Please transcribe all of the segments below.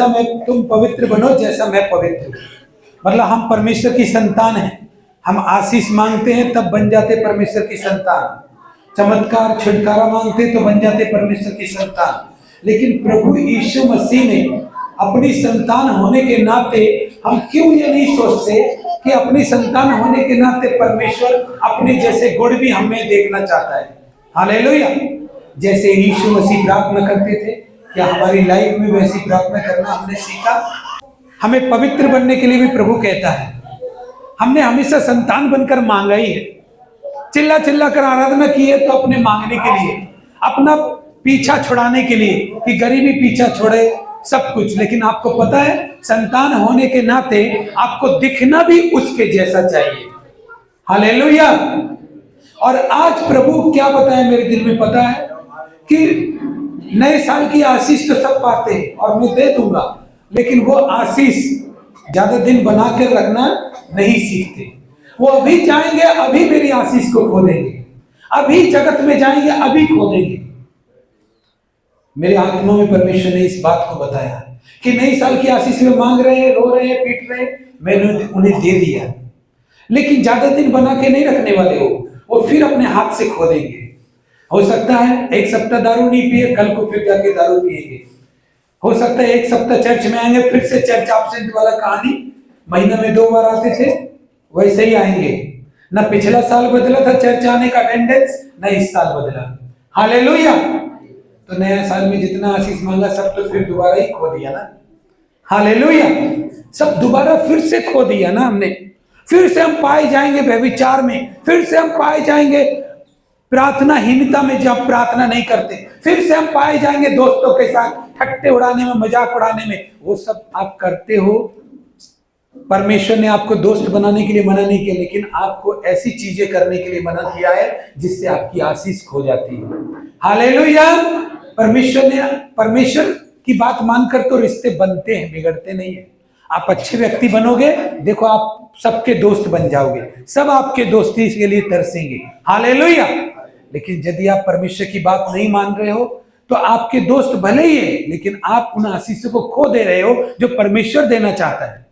जैसा मैं, तुम पवित्र बनो जैसा मैं पवित्र हूं। मतलब हम परमेश्वर की संतान हैं। हम आशीष मांगते हैं तब बन जाते परमेश्वर की संतान। चमत्कार छुटकारा मांगते तो बन जाते परमेश्वर की संतान। लेकिन प्रभु यीशु मसीह ने अपनी संतान होने के नाते हम क्यों ये नहीं सोचते कि अपनी संतान होने के नाते परमेश्वर अपने जैसे गुण भी हमें देखना चाहता है। हालेलुया। जैसे यीशु मसीह प्रार्थना करते थे, क्या हमारी लाइफ में वैसी प्रार्थना करना हमने सीखा? हमें पवित्र बनने के लिए भी प्रभु कहता है। हमने हमेशा संतान बनकर मांगा ही है, चिल्ला चिल्ला कर आराधना की है तो अपने मांगने के लिए, अपना पीछा छुड़ाने के लिए कि गरीबी पीछा छोड़े सब कुछ। लेकिन आपको पता है संतान होने के नाते आपको दिखना भी उसके जैसा चाहिए। हालेलुया। और आज प्रभु क्या बताए मेरे दिल में, पता है कि नए साल की आशीष तो सब पाते हैं और मैं दे दूंगा, लेकिन वो आशीष ज्यादा दिन बना कर रखना नहीं सीखते। वो अभी जाएंगे अभी मेरी आशीष को खो देंगे, अभी जगत में जाएंगे अभी खो देंगे। मेरे आत्मा में परमेश्वर ने इस बात को बताया कि नई साल की आशीष में मांग रहे हैं, रो रहे हैं, पीट रहे हैं, मैंने उन्हें दे दिया, लेकिन ज्यादा दिन बना के नहीं रखने वाले हो, वो फिर अपने हाथ से खो देंगे। हो सकता है एक सप्ताह दारू नहीं पिए, कल को फिर जाके दारू पिएंगे। हो सकता है एक सप्ताह चर्च में आएंगे, फिर से चर्च एब्सेंट वाला कहानी, महीना में 2 बार आते थे वैसे ही आएंगे। ना पिछला साल बदला था चर्च आने का अटेंडेंस, ना इस साल बदला। हालेलुया। तो नया साल में जितना आशीष मांगा सब तो फिर दोबारा ही खो दिया ना। हालेलुया। सब दोबारा फिर से खो दिया ना हमने। फिर से हम पाए जाएंगे व्यभिचार में, फिर से हम पाए जाएंगे प्रार्थनाहीनता में जब प्रार्थना नहीं करते, फिर से हम पाए जाएंगे दोस्तों के साथ ठट्टे उड़ाने में, मजाक उड़ाने में। वो सब आप करते हो। परमेश्वर ने आपको दोस्त बनाने के लिए मना नहीं किया, लेकिन आपको ऐसी चीजें करने के लिए मना किया है जिससे आपकी आशीष खो जाती है। हालेलुया। परमेश्वर की बात मानकर तो रिश्ते बनते हैं, बिगड़ते नहीं है। आप अच्छे व्यक्ति बनोगे, देखो आप सबके दोस्त बन जाओगे, सब आपके दोस्ती के लिए तरसेंगे। हालेलुया। लेकिन यदि आप परमेश्वर की बात नहीं मान रहे हो तो आपके दोस्त भले ही है, लेकिन आप उन आशीषों को खो दे रहे हो जो परमेश्वर देना चाहता है।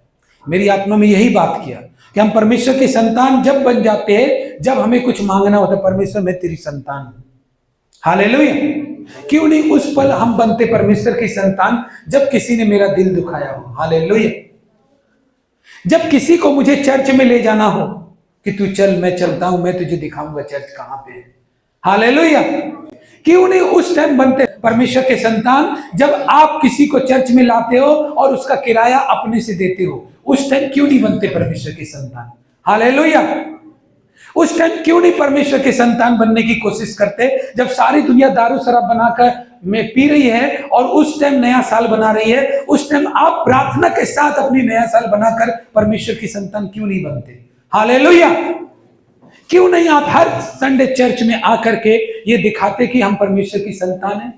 मेरी आत्मा में यही बात किया कि हम परमेश्वर की संतान जब बन जाते हैं, जब हमें कुछ मांगना होता है, परमेश्वर मैं तेरी संतान हूं। हालेलुया। क्यों नहीं उस पल हम बनते परमेश्वर की संतान जब किसी ने मेरा दिल दुखाया हो। हालेलुया। जब किसी को मुझे चर्च में ले जाना हो कि तू चल, मैं चलता हूं, मैं तुझे दिखाऊंगा चर्च कहां पे है। हालेलुया। क्यों नहीं उस टाइम बनते परमेश्वर के संतान जब आप किसी को चर्च में लाते हो और उसका किराया अपने से देते हो। उस टाइम क्यों नहीं बनते परमेश्वर की संतान। हालेलुया। उस टाइम क्यों नहीं परमेश्वर के संतान बनने की कोशिश करते जब सारी दुनिया दारू शराब बनाकर में पी रही है और उस टाइम नया साल बना रही है। उस टाइम आप प्रार्थना के साथ अपनी नया साल बनाकर परमेश्वर की संतान क्यों नहीं बनते। हालेलुया। क्यों नहीं आप हर संडे चर्च में आकर के ये दिखाते कि हम परमेश्वर की संतान हैं।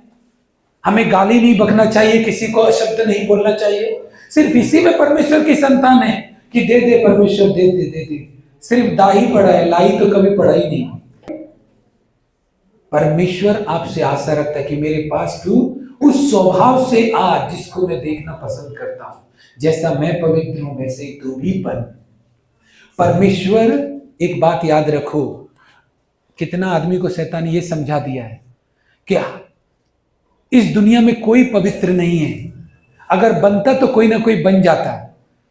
हमें गाली नहीं बकना चाहिए, किसी को शब्द नहीं बोलना चाहिए, सिर्फ इसी में परमेश्वर की संतान है कि दे दे परमेश्वर, दे दे दे दे। सिर्फ दा ही पड़ा है, लाई तो कभी पड़ा ही नहीं। परमेश्वर आपसे आशा रखता है कि मेरे पास तू उस स्वभाव से आ जिसको मैं देखना पसंद करता हूं। जैसा मैं पवित्र हूं वैसे ही तू भी बन। परमेश्वर, एक बात याद रखो, कितना आदमी को शैतान ये समझा दिया है कि इस दुनिया में कोई पवित्र नहीं है, अगर बनता तो कोई ना कोई बन जाता,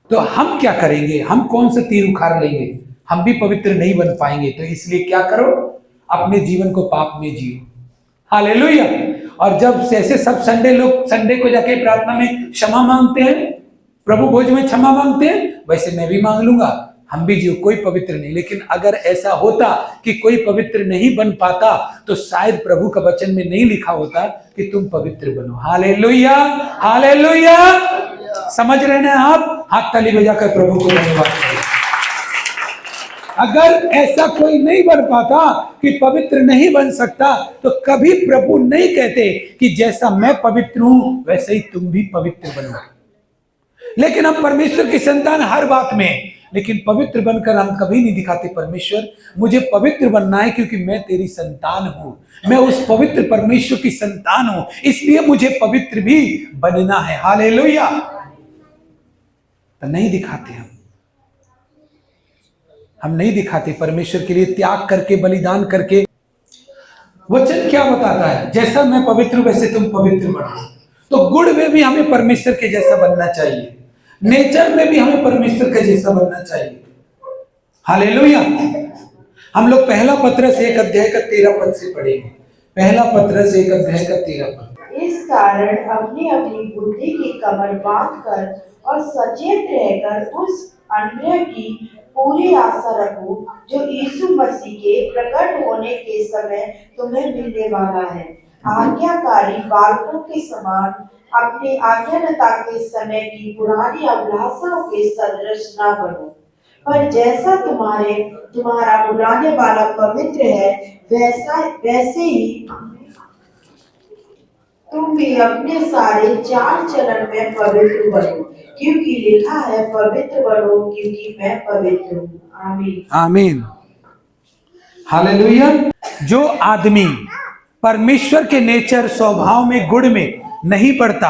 तो हम क्या करेंगे, हम कौन सा तीर उखाड़ लेंगे, हम भी पवित्र नहीं बन पाएंगे। तो इसलिए क्या करो, अपने जीवन को पाप में जियो। हालेलुया। और जब ऐसे सब संडे लोग संडे को जाके प्रार्थना में क्षमा मांगते हैं, प्रभु भोज में क्षमा मांगते हैं, वैसे मैं भी मांग लूंगा, हम भी जियो, कोई पवित्र नहीं। लेकिन अगर ऐसा होता कि कोई पवित्र नहीं बन पाता तो शायद प्रभु का वचन में नहीं लिखा होता कि तुम पवित्र बनो। हालेलुया। हालेलुया। समझ रहे हैं आप? हाथ ताली बजाकर प्रभु को धन्यवाद करें। अगर ऐसा कोई नहीं बन पाता कि पवित्र नहीं बन सकता तो कभी प्रभु नहीं कहते कि जैसा मैं पवित्र हूं वैसे ही तुम भी पवित्र बनो। लेकिन हम परमेश्वर की संतान हर बात में लेकिन पवित्र बनकर हम कभी नहीं दिखाते परमेश्वर मुझे पवित्र बनना है क्योंकि मैं तेरी संतान हूं, मैं उस पवित्र परमेश्वर की संतान हूं, इसलिए मुझे पवित्र भी बनना है। हालेलुया। तो नहीं दिखाते हम नहीं दिखाते परमेश्वर के लिए त्याग करके, बलिदान करके। वचन क्या बताता है? जैसा मैं पवित्र हूं वैसे तुम पवित्र बनो। तो गुण में भी हमें परमेश्वर के जैसा बनना चाहिए, नेचर में भी हमें परमेश्वर के जैसा बनना चाहिए। हालेलुया। हम लोग पहला पत्रस 1 अध्याय का 13 पद से पढ़ेंगे। पहला पत्रस 1 अध्याय का 13 पद। इस कारण अपनी अपनी बुद्धि की कमर बांधकर और सचेत रहकर उस अनुग्रह की पूरी आशा रखो जो यीशु मसीह के प्रकट होने के समय तुम्हें मिलने वाला है। आज्ञाकारी बालकों के समान अपनी अज्ञानता के समय की पुरानी अभिलाषाओं के सदृश न बनो, पर जैसा तुम्हारा बुलाने वाला पवित्र है वैसे ही तुम भी अपने सारे चाल चलन में पवित्र बनो, क्योंकि लिखा है पवित्र बनो क्योंकि मैं पवित्र हूँ। आमीन आमीन। हालेलुया। जो आदमी परमेश्वर के नेचर, स्वभाव में, गुण में नहीं बढ़ता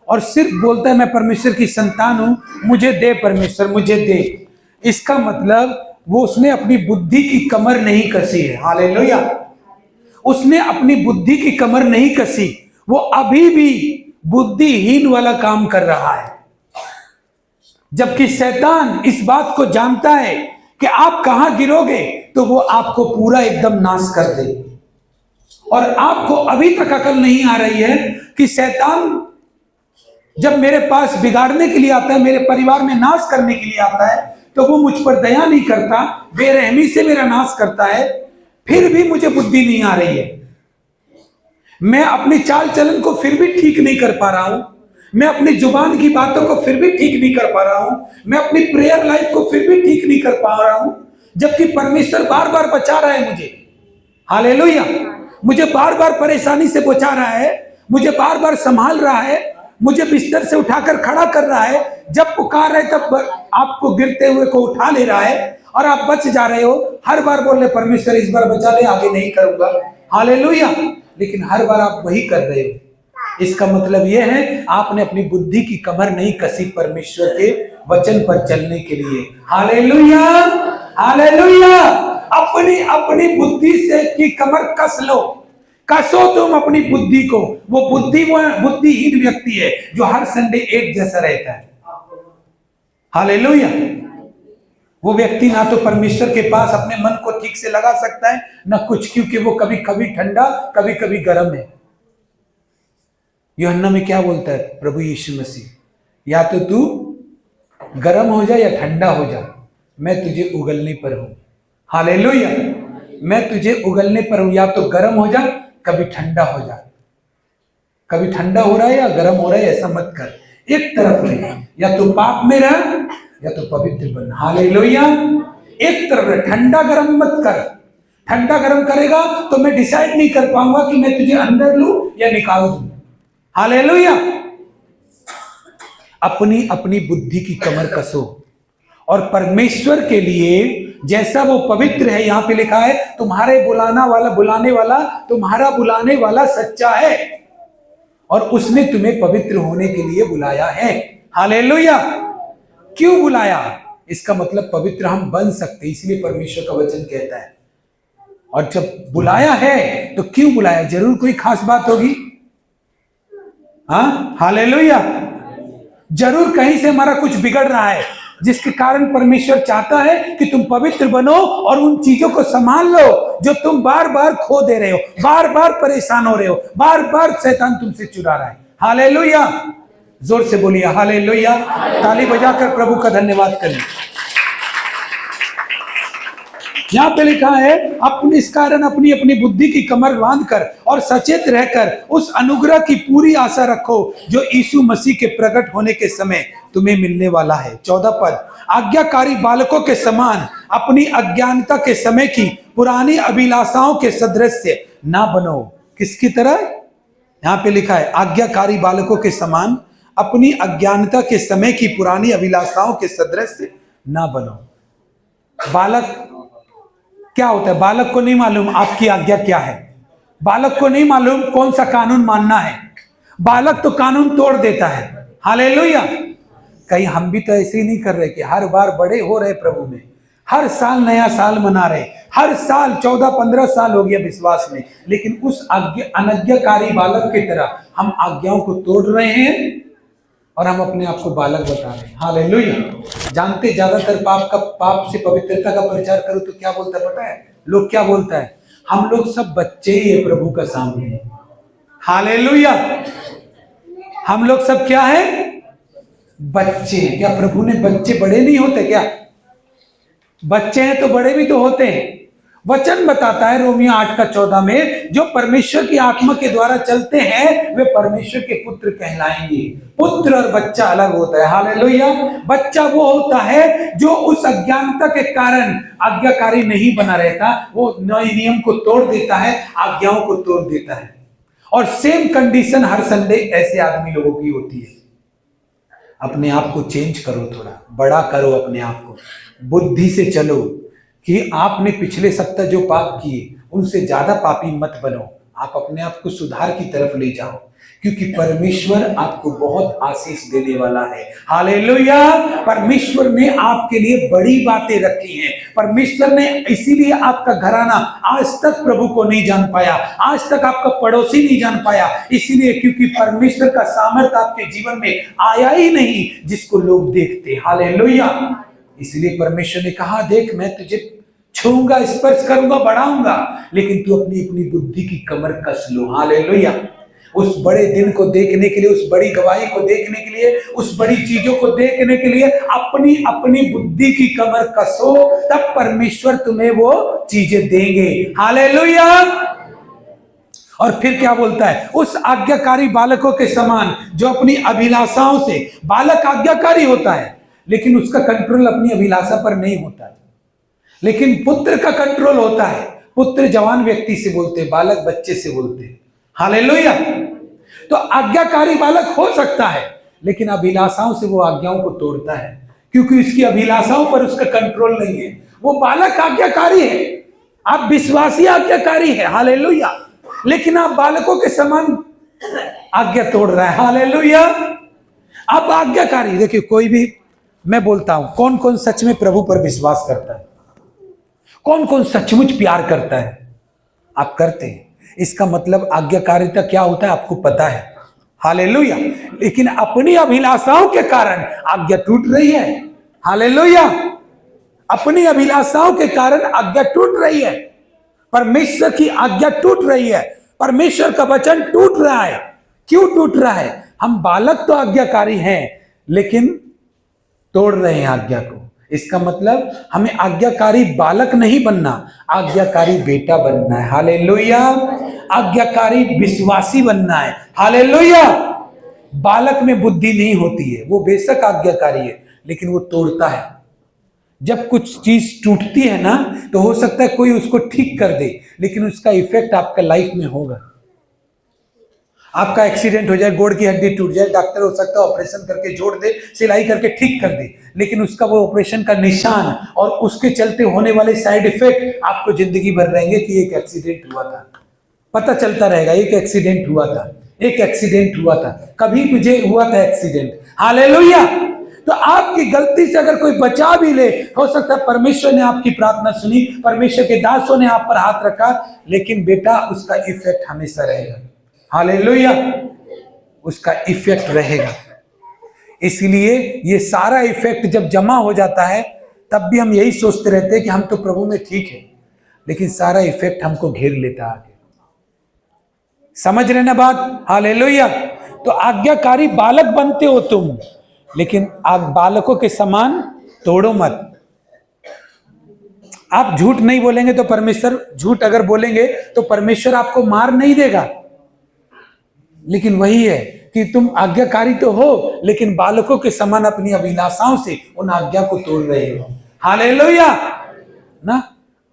और सिर्फ बोलता है मैं परमेश्वर की संतान हूं, मुझे दे परमेश्वर, मुझे दे, इसका मतलब वो उसने अपनी बुद्धि की कमर नहीं कसी है। हालेलुया। उसने अपनी बुद्धि की कमर नहीं कसी, वो अभी भी बुद्धिहीन वाला काम कर रहा है। जबकि शैतान इस बात को जानता है कि आप कहां गिरोगे तो वो आपको पूरा एकदम नाश कर दे। और आपको अभी तक अकल नहीं आ रही है कि शैतान जब मेरे पास बिगाड़ने के लिए आता है, मेरे परिवार में नाश करने के लिए आता है, तो वो मुझ पर दया नहीं करता, बेरहमी से मेरा नाश करता है। फिर भी मुझे बुद्धि नहीं आ रही है, मैं अपनी चाल चलन को फिर भी ठीक नहीं कर पा रहा हूं, मैं अपनी जुबान की बातों को फिर भी ठीक नहीं कर पा रहा हूं, मैं अपनी प्रेयर लाइफ को फिर भी ठीक नहीं कर पा रहा हूं, जबकि परमेश्वर बार बार बचा रहा है मुझे। हालेलुया। मुझे बार बार परेशानी से बचा रहा है, मुझे बार बार संभाल रहा है, मुझे बिस्तर से उठाकर खड़ा कर रहा है। जब पुकार रहे तब आपको गिरते हुए को उठा ले रहा है और आप बच जा रहे हो। हर बार बोल रहे परमेश्वर इस बार बचा ले, आगे नहीं करूंगा। हालेलुया। लेकिन हर बार आप वही कर रहे हो। इसका मतलब यह है आपने अपनी बुद्धि की कमर नहीं कसी परमेश्वर के वचन पर चलने के लिए। हालेलुया। हालेलुया। अपनी अपनी बुद्धि से की कमर कस लो, कसो तुम अपनी बुद्धि को। वो बुद्धिहीन व्यक्ति है जो हर संडे एक जैसा रहता है। हालेलुया। वो व्यक्ति ना तो परमेश्वर के पास अपने मन को ठीक से लगा सकता है ना कुछ, क्योंकि वो कभी कभी ठंडा कभी कभी गर्म है। यूहन्ना में क्या बोलता है प्रभु यीशु मसीह? या तो तू गर्म हो जा या ठंडा हो जा, मैं तुझे उगलने पर हूं। हालेलुया। मैं तुझे उगलने पर हूं, या तो गर्म हो जा कभी ठंडा हो जा। कभी ठंडा हो रहा है या गर्म हो रहा है ऐसा मत कर, एक तरफ रहे, या तो पाप में रह या तो पवित्र बन। हालेलुया। एक तरफ रहे, ठंडा गर्म मत कर। ठंडा गर्म करेगा तो मैं डिसाइड नहीं कर पाऊंगा कि मैं तुझे अंदर लूं या निकाल दूं। हालेलुया। अपनी अपनी बुद्धि की कमर कसो और परमेश्वर के लिए जैसा वो पवित्र है, यहां पे लिखा है तुम्हारे बुलाने वाला तुम्हारा बुलाने वाला सच्चा है और उसने तुम्हें पवित्र होने के लिए बुलाया है। हालेलुया। क्यों बुलाया? इसका मतलब पवित्र हम बन सकते, इसलिए परमेश्वर का वचन कहता है। और जब बुलाया है तो क्यों बुलाया? जरूर कोई खास बात होगी। हाँ, हालेलुया। जरूर कहीं से हमारा कुछ बिगड़ रहा है जिसके कारण परमेश्वर चाहता है कि तुम पवित्र बनो और उन चीजों को संभाल लो जो तुम बार बार खो दे रहे हो, बार बार परेशान हो रहे हो, बार बार शैतान तुमसे चुरा रहा है। हालेलुया। जोर से बोलिए हालेलुया। ताली बजाकर प्रभु का धन्यवाद करें। यहां पे लिखा है अपने इस कारण अपनी अपनी बुद्धि की कमर बांधकर और सचेत रहकर उस अनुग्रह की पूरी आशा रखो जो यीशु मसीह के प्रकट होने के समय तुम्हें मिलने वाला है। 14 पद। आज्ञाकारी बालकों के समान अपनी अज्ञानता के समय की पुरानी अभिलाषाओं के सदृश्य ना बनो। किसकी तरह? यहां पे लिखा है आज्ञाकारी बालकों के समान अपनी अज्ञानता के समय की पुरानी अभिलाषाओं के सदृश्य ना बनो। बालक क्या होता है? बालक को नहीं मालूम आपकी आज्ञा क्या है, बालक को नहीं मालूम कौन सा कानून मानना है, बालक तो कानून तोड़ देता है। हालेलुया। कहीं हम भी तो ऐसे ही नहीं कर रहे कि हर बार बड़े हो रहे प्रभु में, हर साल नया साल मना रहे, हर साल 14-15 साल हो गया विश्वास में, लेकिन उस अनज्ञाकारी बालक की तरह हम आज्ञाओं को तोड़ रहे हैं और हम अपने आप को बालक बता रहे हैं। हालेलुया। जानते ज्यादातर पाप से पवित्रता का प्रचार करो तो क्या बोलता है पता है? लोग क्या बोलता है? हम लोग सब बच्चे ही है प्रभु का सामने। हालेलुया। हम लोग सब क्या है? बच्चे। क्या प्रभु ने बच्चे बड़े नहीं होते क्या? बच्चे हैं तो बड़े भी तो होते हैं। वचन बताता है रोमियो 8:14 में, जो परमेश्वर की आत्मा के द्वारा चलते हैं वे परमेश्वर के पुत्र कहलाएंगे। पुत्र और बच्चा अलग होता है। हालेलुया। बच्चा वो होता है जो उस अज्ञानता के कारण आज्ञाकारी नहीं बना रहता, वो नए नियम को तोड़ देता है, आज्ञाओं को तोड़ देता है। और सेम कंडीशन हर संडे ऐसे आदमी लोगों की होती है। अपने आप को चेंज करो, थोड़ा बड़ा करो अपने आप को, बुद्धि से चलो कि आपने पिछले सप्ताह जो पाप किए उनसे ज्यादा पापी मत बनो। आप अपने आप को सुधार की तरफ ले जाओ, क्योंकि परमेश्वर आपको बहुत आशीष देने वाला है। हालेलुया। परमेश्वर ने आपके लिए बड़ी बातें रखी हैं। परमेश्वर ने इसीलिए आपका घराना आज तक प्रभु को नहीं जान पाया, आज तक आपका पड़ोसी नहीं जान पाया, इसीलिए क्योंकि परमेश्वर का सामर्थ्य आपके जीवन में आया ही नहीं जिसको लोग देखते। हालेलुया। इसलिए परमेश्वर ने कहा, देख मैं तुझे छूंगा, स्पर्श करूंगा, बढ़ाऊंगा, लेकिन तू अपनी अपनी बुद्धि की कमर कस लो। हालेलुया। उस बड़े दिन को देखने के लिए, उस बड़ी गवाही को देखने के लिए, उस बड़ी चीजों को देखने के लिए अपनी अपनी बुद्धि की कमर कसो, तब परमेश्वर तुम्हें वो चीजें देंगे। हालेलुया। और फिर क्या बोलता है? उस आज्ञाकारी बालकों के समान जो अपनी अभिलाषाओं से, बालक आज्ञाकारी होता है लेकिन उसका कंट्रोल अपनी अभिलाषा पर नहीं होता है, लेकिन पुत्र का कंट्रोल होता है। पुत्र जवान व्यक्ति से बोलते हैं, बालक बच्चे से बोलते हैं। हालेलुया। तो आज्ञाकारी बालक हो सकता है लेकिन अभिलाषाओं से वो आज्ञाओं को तोड़ता है, क्योंकि उसकी अभिलाषाओं पर उसका कंट्रोल नहीं है। वो बालक आज्ञाकारी है, आप विश्वासी आज्ञाकारी है। हालेलुया। लेकिन आप बालकों के समान आज्ञा तोड़ रहा है। हालेलुया। आप आज्ञाकारी, देखिए कोई भी, मैं बोलता हूं, कौन कौन सच में प्रभु पर विश्वास करता है? कौन कौन सचमुच प्यार करता है? आप करते हैं, इसका मतलब आज्ञाकारिता क्या होता है आपको पता है। हालेलुया। लेकिन अपनी अभिलाषाओं के कारण आज्ञा टूट रही है। हालेलुया। अपनी अभिलाषाओं के कारण आज्ञा टूट रही है, परमेश्वर की आज्ञा टूट रही है, परमेश्वर का वचन टूट रहा है। क्यों टूट रहा है? हम बालक तो आज्ञाकारी हैं लेकिन तोड़ रहे हैं आज्ञा को। इसका मतलब हमें आज्ञाकारी बालक नहीं बनना, आज्ञाकारी बेटा बनना है। हालेलुया। आज्ञाकारी विश्वासी बनना है। हालेलुया। बालक में बुद्धि नहीं होती है, वो बेशक आज्ञाकारी है लेकिन वो तोड़ता है। जब कुछ चीज टूटती है ना, तो हो सकता है कोई उसको ठीक कर दे, लेकिन उसका इफेक्ट आपका लाइफ में होगा। आपका एक्सीडेंट हो जाए, गोड़ की हड्डी टूट जाए, डॉक्टर हो सकता है ऑपरेशन करके जोड़ दे, सिलाई करके ठीक कर दे, लेकिन उसका वो ऑपरेशन का निशान और उसके चलते होने वाले साइड इफेक्ट आपको जिंदगी भर रहेंगे कि एक एक्सीडेंट हुआ था। पता चलता रहेगा एक एक्सीडेंट हुआ था, एक एक्सीडेंट हुआ था, कभी मुझे हुआ था एक्सीडेंट। हालेलुया। तो आपकी गलती से अगर कोई बचा भी ले, हो सकता है परमेश्वर ने आपकी प्रार्थना सुनी, परमेश्वर के दासों ने आप पर हाथ रखा, लेकिन बेटा उसका इफेक्ट हमेशा रहेगा। हालेलुया। उसका इफेक्ट रहेगा। इसलिए ये सारा इफेक्ट जब जमा हो जाता है तब भी हम यही सोचते रहते हैं कि हम तो प्रभु में ठीक है, लेकिन सारा इफेक्ट हमको घेर लेता आगे। समझ रहे ना बात? हालेलुया। तो आज्ञाकारी बालक बनते हो तुम, लेकिन आप बालकों के समान तोड़ो मत। आप झूठ नहीं बोलेंगे तो परमेश्वर, झूठ अगर बोलेंगे तो परमेश्वर आपको मार नहीं देगा, लेकिन वही है कि तुम आज्ञाकारी तो हो लेकिन बालकों के समान अपनी अभिलाषाओं से उन आज्ञा को तोड़ रहे हो। हालेलुया ना।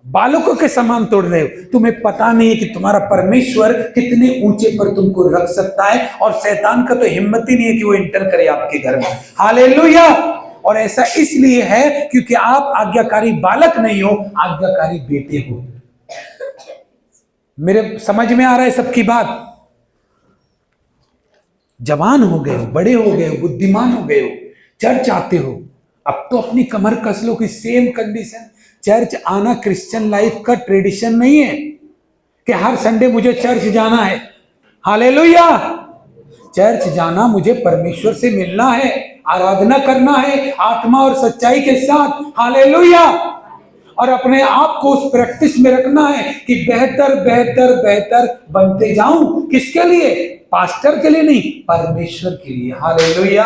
बालकों के समान तोड़ रहे हो। तुम्हें पता नहीं है कि तुम्हारा परमेश्वर कितने ऊंचे पर तुमको रख सकता है, और शैतान का तो हिम्मत ही नहीं है कि वो इंटर करे आपके घर में। हालेलुया। और ऐसा इसलिए है क्योंकि आप आज्ञाकारी बालक नहीं हो, आज्ञाकारी बेटे हो। मेरे समझ में आ रहा है सबकी बात? जवान हो गए हो, बड़े हो गए हो, बुद्धिमान हो गए हो, चर्च आते हो, अब तो अपनी कमर कस लो कि सेम कंडीशन। चर्च आना क्रिश्चियन लाइफ का ट्रेडिशन नहीं है कि हर संडे मुझे चर्च जाना है। हालेलुया! चर्च जाना मुझे परमेश्वर से मिलना है, आराधना करना है आत्मा और सच्चाई के साथ। हालेलुया! और अपने आप को उस प्रैक्टिस में रखना है कि बेहतर बेहतर बेहतर बनते जाऊं। किसके लिए? पास्टर के लिए नहीं, परमेश्वर के लिए। हालेलुया!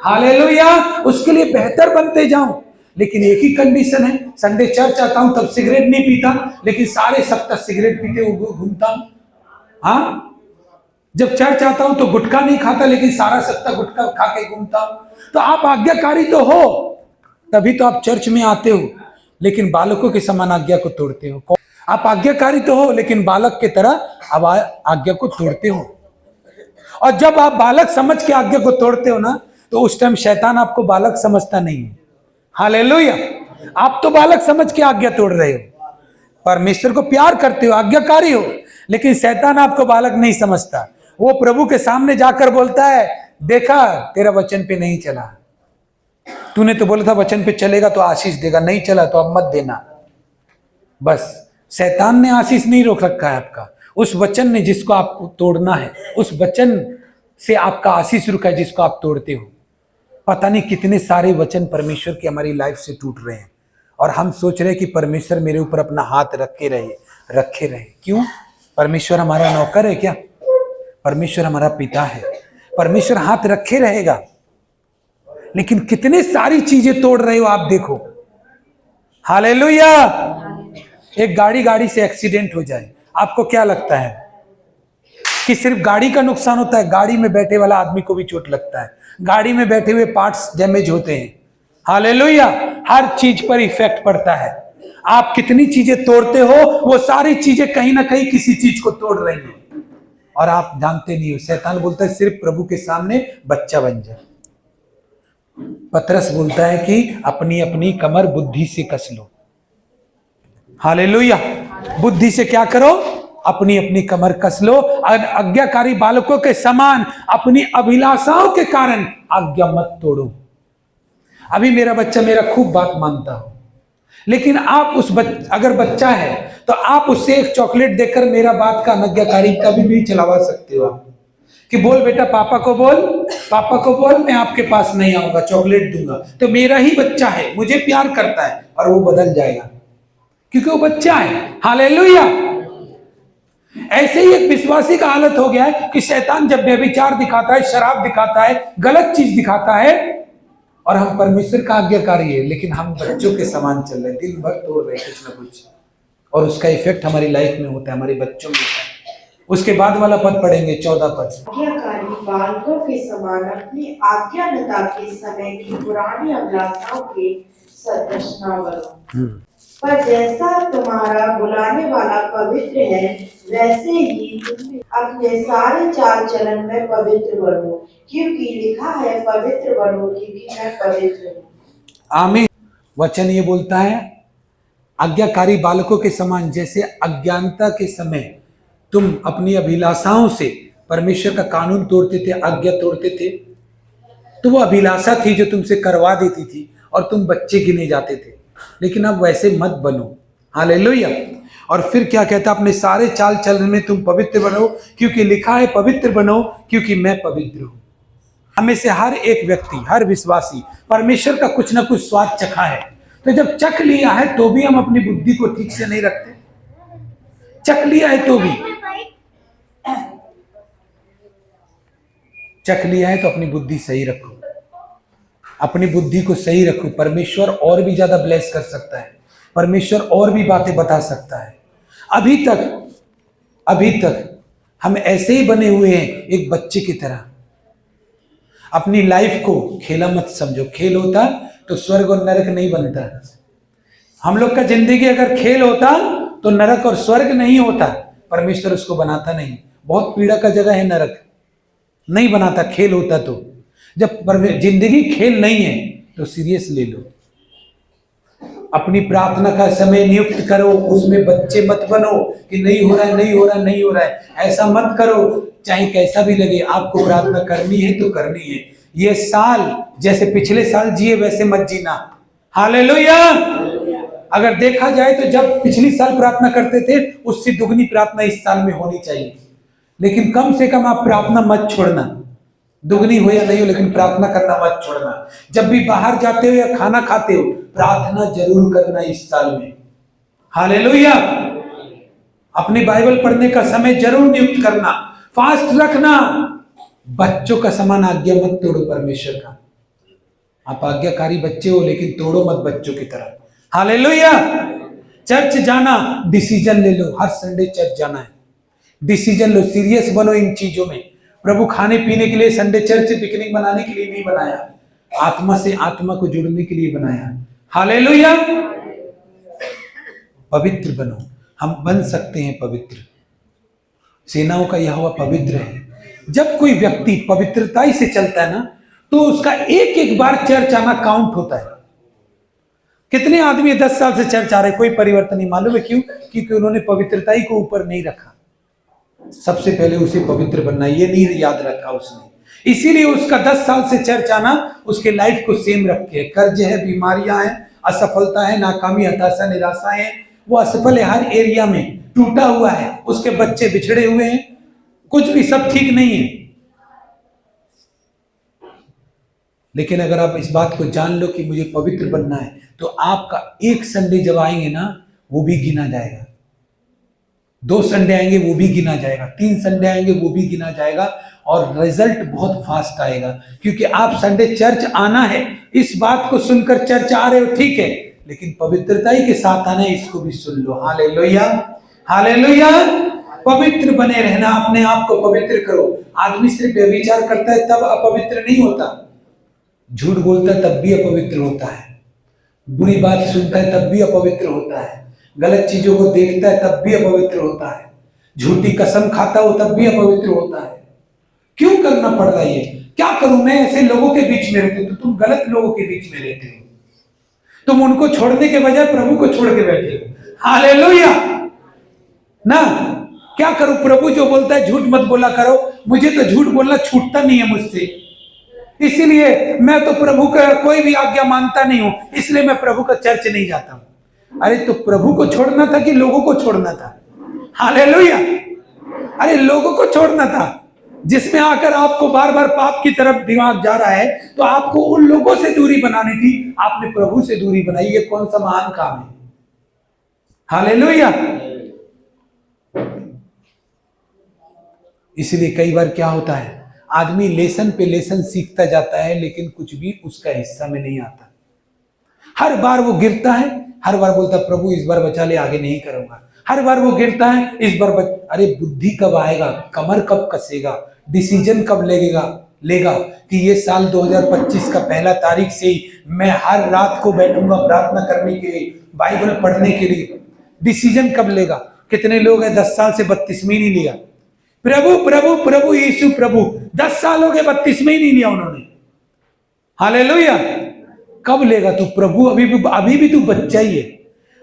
हालेलुया! उसके लिए बेहतर बनते जाऊं। लेकिन एक ही कंडीशन है, संडे चर्च आता हूं तब सिगरेट नहीं पीता, लेकिन सारे सप्ताह सिगरेट पीते घूमता हूं। हाँ, जब चर्च आता हूं तो गुटखा नहीं खाता, लेकिन सारा सप्ताह गुटखा खा के घूमता हूं। तो आप आज्ञाकारी तो हो, तभी तो आप चर्च में आते हो, लेकिन बालकों के समान आज्ञा को तोड़ते हो। आप आज्ञाकारी तो हो, लेकिन बालक की तरह अब आज्ञा को तोड़ते हो। और जब आप बालक समझ के आज्ञा को तोड़ते हो ना, तो उस टाइम शैतान आपको बालक समझता नहीं है। हालेलुया! आप तो बालक समझ के आज्ञा तोड़ रहे हो, परमेश्वर को प्यार करते हो, आज्ञाकारी हो, लेकिन शैतान आपको बालक नहीं समझता। वो प्रभु के सामने जाकर बोलता है, देखा तेरा वचन पे नहीं चला, तूने तो बोला था वचन पे चलेगा तो आशीष देगा, नहीं चला तो अब मत देना। बस शैतान ने आशीष नहीं रोक रखा है आपका, उस वचन ने जिसको आपको तोड़ना है, उस वचन से आपका आशीष रुका है जिसको आप तोड़ते हो। पता नहीं कितने सारे वचन परमेश्वर की हमारी लाइफ से टूट रहे हैं, और हम सोच रहे हैं कि परमेश्वर मेरे ऊपर अपना हाथ रखे रहे। क्यों? परमेश्वर हमारा नौकर है क्या? परमेश्वर हमारा पिता है, परमेश्वर हाथ रखे रहेगा। लेकिन कितने सारी चीजें तोड़ रहे हो आप, देखो। हालेलुया! एक गाड़ी से एक्सीडेंट हो जाए, आपको क्या लगता है कि सिर्फ गाड़ी का नुकसान होता है? गाड़ी में बैठे वाला आदमी को भी चोट लगता है, गाड़ी में बैठे हुए पार्ट्स डैमेज होते हैं। हालेलुया! हर चीज पर इफेक्ट पड़ता है। आप कितनी चीजें तोड़ते हो, वो सारी चीजें कहीं ना कहीं किसी चीज को तोड़ रही हैं, और आप जानते नहीं हो। शैतान बोलता है सिर्फ प्रभु के सामने बच्चा बन जाए। पतरस बोलता है कि अपनी अपनी कमर बुद्धि से कस लो। हालेलुया! बुद्धि से क्या करो? अपनी अपनी कमर कस लो, आज्ञाकारी बालकों के समान अपनी अभिलाषाओं के कारण आज्ञा मत तोड़ो। अभी मेरा बच्चा मेरा खूब बात मानता हो, लेकिन आप अगर बच्चा है तो आप उससे एक चॉकलेट देकर मेरा बात का आज्ञाकारी कभी भी चलावा सकते हो आप, कि बोल बेटा पापा को बोल मैं आपके पास नहीं आऊंगा, चॉकलेट दूंगा। तो मेरा ही बच्चा है, मुझे प्यार करता है, और वो बदल जाएगा क्योंकि वो बच्चा है। हालेलुया! ऐसे ही एक विश्वासी का हालत हो गया है कि शैतान जब व्यभिचार दिखाता है, शराब दिखाता है, गलत चीज दिखाता है, और हम परमेश्वर का आज्ञाकारी है, लेकिन हम बच्चों के समान चल रहे हैं, दिन भर तोड़ रहे कुछ ना कुछ, और उसका इफेक्ट हमारी लाइफ में होता है, हमारे बच्चों में होता है। उसके बाद वाला पद पढ़ेंगे, 14 पद। आज्ञाकारी बालकों के समान अपनी आज्ञानता के समय की पुरानी अभिलाषाओं के सदृश न बनो, पर जैसा तुम्हारा बुलाने वाला पवित्र है, वैसे ही तुम अपने सारे चाल चलन में पवित्र बनो, क्योंकि लिखा है पवित्र बनो क्योंकि मैं पवित्र हूँ। आमीन। वचन ये बोलता है आज्ञाकारी बालकों के समान, जैसे अज्ञानता के समय तुम अपनी अभिलाषाओं से परमेश्वर का कानून तोड़ते थे, आज्ञा तोड़ते थे, तो वो अभिलाषा थी जो तुमसे करवा देती थी और तुम बच्चे गिने जाते थे, लेकिन अब वैसे मत बनो। हालेलुया! और फिर क्या कहता है? अपने सारे चाल चलन में तुम पवित्र बनो, क्योंकि लिखा है पवित्र बनो क्योंकि मैं पवित्र हूं। हमें से हर एक व्यक्ति, हर विश्वासी परमेश्वर का कुछ ना कुछ स्वाद चखा है, तो जब चख लिया है तो भी हम अपनी बुद्धि को ठीक से नहीं रखते। चख लिया है तो अपनी बुद्धि सही रखो, अपनी बुद्धि को सही रखो। परमेश्वर और भी ज्यादा ब्लेस कर सकता है, परमेश्वर और भी बातें बता सकता है। अभी तक हम ऐसे ही बने हुए हैं, एक बच्चे की तरह। अपनी लाइफ को खेला मत समझो। खेल होता तो स्वर्ग और नरक नहीं बनता। हम लोग का जिंदगी अगर खेल होता तो नरक और स्वर्ग नहीं होता। परमेश्वर उसको बनाता नहीं, बहुत पीड़ा का जगह है, नरक नहीं बनाता। खेल होता तो, जब जिंदगी खेल नहीं है, तो सीरियस ले लो। अपनी प्रार्थना का समय नियुक्त करो, उसमें बच्चे मत बनो कि नहीं हो रहा है, नहीं हो रहा है, नहीं हो रहा है। ऐसा मत करो, चाहे कैसा भी लगे, आपको प्रार्थना करनी है तो करनी है। ये साल जैसे पिछले साल जिए वैसे मत जीना। हालेलुया। अगर देखा जाए तो जब पिछली साल प्रार्थना करते थे उससे दुगनी प्रार्थना इस साल में होनी चाहिए, लेकिन कम से कम आप प्रार्थना मत छोड़ना। दुगनी हो या नहीं हो, लेकिन प्रार्थना करना मत छोड़ना। जब भी बाहर जाते हो या खाना खाते हो, प्रार्थना जरूर करना इस साल में। हालेलुया। अपनी बाइबल पढ़ने का समय जरूर नियुक्त करना, फास्ट रखना। बच्चों का समान आज्ञा मत तोड़ो परमेश्वर का। आप आज्ञाकारी बच्चे हो, लेकिन तोड़ो मत बच्चों की तरह। हालेलुया। चर्च जाना, डिसीजन ले लो, हर संडे चर्च जाना है। डिसीजन लो, सीरियस बनो इन चीजों में। प्रभु खाने पीने के लिए संडे चर्च पिकनिक मनाने के लिए नहीं बनाया, आत्मा से आत्मा को जुड़ने के लिए बनाया। हालेलुया। पवित्र बनो, हम बन सकते हैं पवित्र। सेनाओं का यहोवा पवित्र है। जब कोई व्यक्ति पवित्रता से चलता है ना, तो उसका एक एक बार चर्च आना काउंट होता है। कितने आदमी 10 साल से चर्च आ रहे, कोई परिवर्तन नहीं। मालूम है क्यों? क्योंकि उन्होंने पवित्रता को ऊपर नहीं रखा। सबसे पहले उसे पवित्र बनना, ये नहीं याद रखा उसने। इसीलिए उसका 10 साल से चर्च आना उसके लाइफ को सेम रख के। कर्ज है, बीमारियां हैं, असफलता है, नाकामी, हताशा, निराशा है। वो असफल है हर एरिया में, टूटा हुआ है, उसके बच्चे बिछड़े हुए हैं, कुछ भी सब ठीक नहीं है। लेकिन अगर आप इस बात को जान लो कि मुझे पवित्र बनना है, तो आपका एक संडे जब आएंगे ना, वो भी गिना जाएगा। 2 संडे आएंगे वो भी गिना जाएगा, 3 संडे आएंगे वो भी गिना जाएगा, और रिजल्ट बहुत फास्ट आएगा। क्योंकि आप संडे चर्च आना है, इस बात को सुनकर चर्च आ रहे हो, ठीक है, लेकिन पवित्रता के साथ आना है, इसको भी सुन लो। हालेलुया। हालेलुया। पवित्र बने रहना, अपने आप को पवित्र करो। आदमी सिर्फ व्यभिचार करता है तब अपवित्र नहीं होता, झूठ बोलता है तब भी अपवित्र होता है, बुरी बात सुनता है तब भी अपवित्र होता है, गलत चीजों को देखता है तब भी अपवित्र होता है, झूठी कसम खाता हो तब भी अपवित्र होता है। क्यों करना पड़ रहा है ये? क्या करूं मैं ऐसे लोगों के बीच में रहते? तो तुम गलत लोगों के बीच में रहते हो, तुम उनको छोड़ने के बजाय प्रभु को छोड़ के बैठे हो। हालेलुया ना। क्या करूं? प्रभु जो बोलता है झूठ मत बोला करो, मुझे तो झूठ बोलना छूटता नहीं है मुझसे, इसीलिए मैं तो प्रभु का कोई भी आज्ञा मानता नहीं हूं, इसलिए मैं प्रभु का चर्च नहीं जाता हूं। अरे तो प्रभु को छोड़ना था कि लोगों को छोड़ना था? हालेलुया। अरे लोगों को छोड़ना था, जिसमें आकर आपको बार बार पाप की तरफ दिमाग जा रहा है, तो आपको उन लोगों से दूरी बनानी थी, आपने प्रभु से दूरी बनाई। ये कौन सा महान काम है? हालेलुया। इसलिए कई बार क्या होता है, आदमी लेसन पे लेसन सीखता जाता है, लेकिन कुछ भी उसका हिस्सा में नहीं आता। हर बार वो गिरता है, हर बार बोलता प्रभु इस बार बचा ले, आगे नहीं करूंगा। हर बार वो गिरता है, इस बार अरे बुद्धि कब आएगा, कमर कब कसेगा, डिसीजन कब लेगा कि ये साल 2025 का 1 तारीख से ही मैं हर रात को बैठूंगा प्रार्थना करने के लिए, बाइबल पढ़ने के लिए। डिसीजन कब लेगा? कितने लोग हैं 10 साल से 32वें नहीं लिया। प्रभु प्रभु प्रभु यीशु प्रभु, 10 साल हो गए 32वें नहीं लिया उन्होंने। हालेलुया। कब लेगा तू? प्रभु अभी भी तू बच्चा ही है,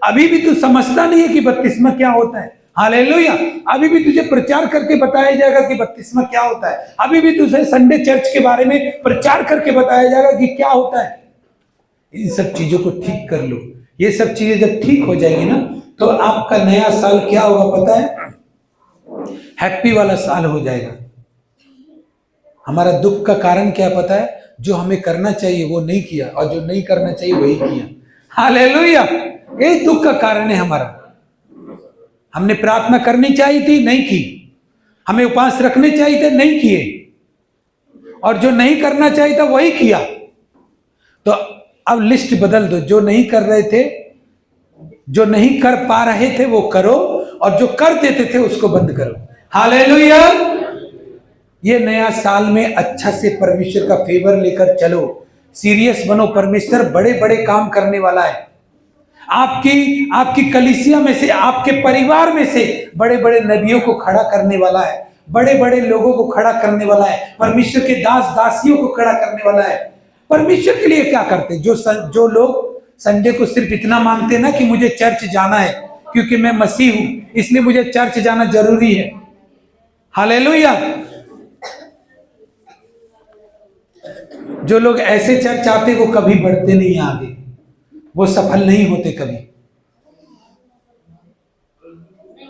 अभी भी तू समझता नहीं है कि 32वां क्या होता है। हालेलुया। अभी भी तुझे प्रचार करके बताया जाएगा कि 32वां क्या होता है, अभी भी तुझे संडे चर्च के बारे में प्रचार करके बताया जाएगा कि क्या होता है। इन सब चीजों को ठीक कर लो। ये सब चीजें जब ठीक हो जाएगी ना, तो आपका नया साल क्या होगा पता है? हैप्पी वाला साल हो जाएगा। हमारा दुख का कारण क्या पता है? जो हमें करना चाहिए वो नहीं किया, और जो नहीं करना चाहिए वही किया। हालेलुया। ये दुख का कारण है हमारा। हमने प्रार्थना करनी चाहिए थी, नहीं की। हमें उपवास रखने चाहिए थे, नहीं किए। और जो नहीं करना चाहिए था वही किया। तो अब लिस्ट बदल दो, जो नहीं कर रहे थे, जो नहीं कर पा रहे थे वो करो, और जो कर देते थे उसको बंद करो। हालेलुया। ये नया साल में अच्छा से परमेश्वर का फेवर लेकर चलो, सीरियस बनो। परमेश्वर बड़े बड़े काम करने वाला है। आपकी कलीसिया में से, आपके परिवार में से बड़े बड़े नबियों को खड़ा करने वाला है, बड़े बड़े लोगों को खड़ा करने वाला है, परमेश्वर के दास दासियों को खड़ा करने वाला है। परमेश्वर के लिए क्या करते? जो लोग संडे को सिर्फ इतना मानते हैं ना कि मुझे चर्च जाना है क्योंकि मैं मसीह हूं, इसलिए मुझे चर्च जाना जरूरी है। हालेलुया। जो लोग ऐसे चर्च आते वो कभी बढ़ते नहीं आगे, वो सफल नहीं होते कभी।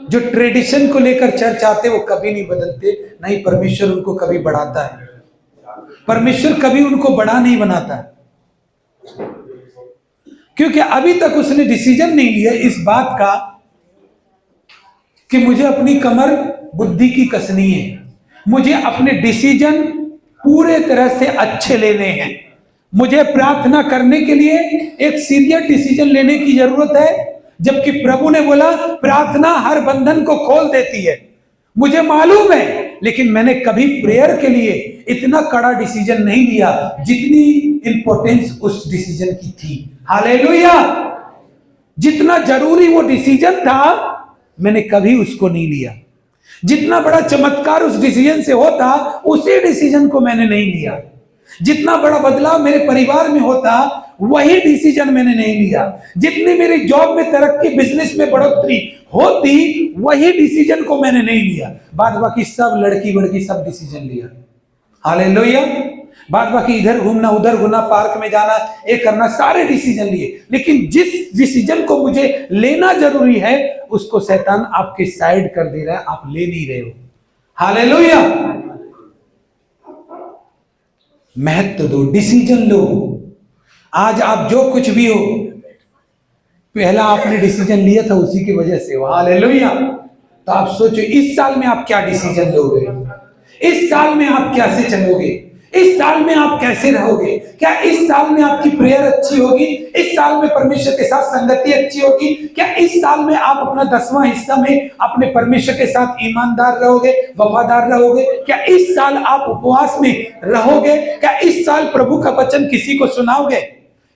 जो ट्रेडिशन को लेकर चर्च आते वो कभी नहीं बदलते, नहीं परमेश्वर उनको कभी बढ़ाता है, परमेश्वर कभी उनको बड़ा नहीं बनाता है, क्योंकि अभी तक उसने डिसीजन नहीं लिया इस बात का कि मुझे अपनी कमर बुद्धि की कसनी है, मुझे अपने डिसीजन पूरे तरह से अच्छे लेने हैं, मुझे प्रार्थना करने के लिए एक सीरियस डिसीजन लेने की जरूरत है। जबकि प्रभु ने बोला प्रार्थना हर बंधन को खोल देती है। मुझे मालूम है, लेकिन मैंने कभी प्रेयर के लिए इतना कड़ा डिसीजन नहीं लिया जितनी इंपॉर्टेंस उस डिसीजन की थी। हालेलुया। जितना जरूरी वो डिसीजन था मैंने कभी उसको नहीं लिया। जितना बड़ा चमत्कार उस डिसीजन से होता उसी डिसीजन को मैंने नहीं लिया। जितना बड़ा बदलाव मेरे परिवार में होता वही डिसीजन मैंने नहीं लिया। जितनी मेरी जॉब में तरक्की, बिजनेस में बढ़ोतरी होती वही डिसीजन को मैंने नहीं लिया। बाद बाकी सब लड़की वड़की सब डिसीजन लिया। हालेलुया। बाद बाकी इधर घूमना उधर घूमना, पार्क में जाना, ये करना, सारे डिसीजन लिए, लेकिन जिस डिसीजन को मुझे लेना जरूरी है उसको शैतान आपके साइड कर दे रहा है, आप ले नहीं रहे हो। हालेलुया। महत्व दो, डिसीजन लो। आज आप जो कुछ भी हो पहला आपने डिसीजन लिया था उसी की वजह से हो। हालेलुया। तो आप सोचो इस साल में आप क्या डिसीजन लोगे, इस साल में आप कैसे चलोगे, इस साल में आप कैसे रहोगे। क्या इस साल में आपकी प्रेयर अच्छी होगी, इस साल में परमेश्वर के साथ संगति अच्छी होगी, क्या इस साल में आप अपना 10वां हिस्सा में अपने परमेश्वर के साथ ईमानदार रहोगे, वफादार रहोगे। क्या इस साल आप उपवास में रहोगे, क्या इस साल प्रभु का वचन किसी को सुनाओगे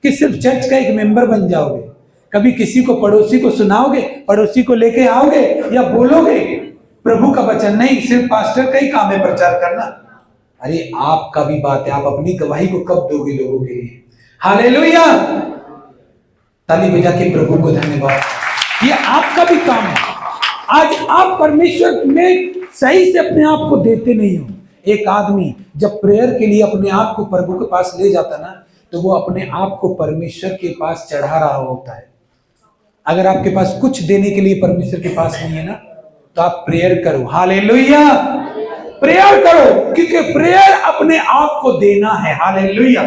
कि सिर्फ चर्च का एक मेंबर बन जाओगे। कभी किसी को, पड़ोसी को सुनाओगे, पड़ोसी को लेके आओगे या बोलोगे प्रभु का वचन। नहीं, सिर्फ पास्टर का ही काम है प्रचार करना। अरे आपका भी बात है, आप अपनी गवाही को कब दोगे लोगों के लिए। हालेलुया। ताली बजा के प्रभु को धन्यवाद। ये आपका भी काम है। आज आप परमेश्वर में सही से अपने आप को देते नहीं हो। एक आदमी जब प्रेयर के लिए अपने आप को प्रभु के पास ले जाता ना, तो वो अपने आप को परमेश्वर के पास चढ़ा रहा होता है। अगर आपके पास कुछ देने के लिए परमेश्वर के पास नहीं है ना, तो आप प्रेयर करो। हालेलुया। प्रेयर करो, क्योंकि प्रेयर अपने आप को देना है। हालेलुया।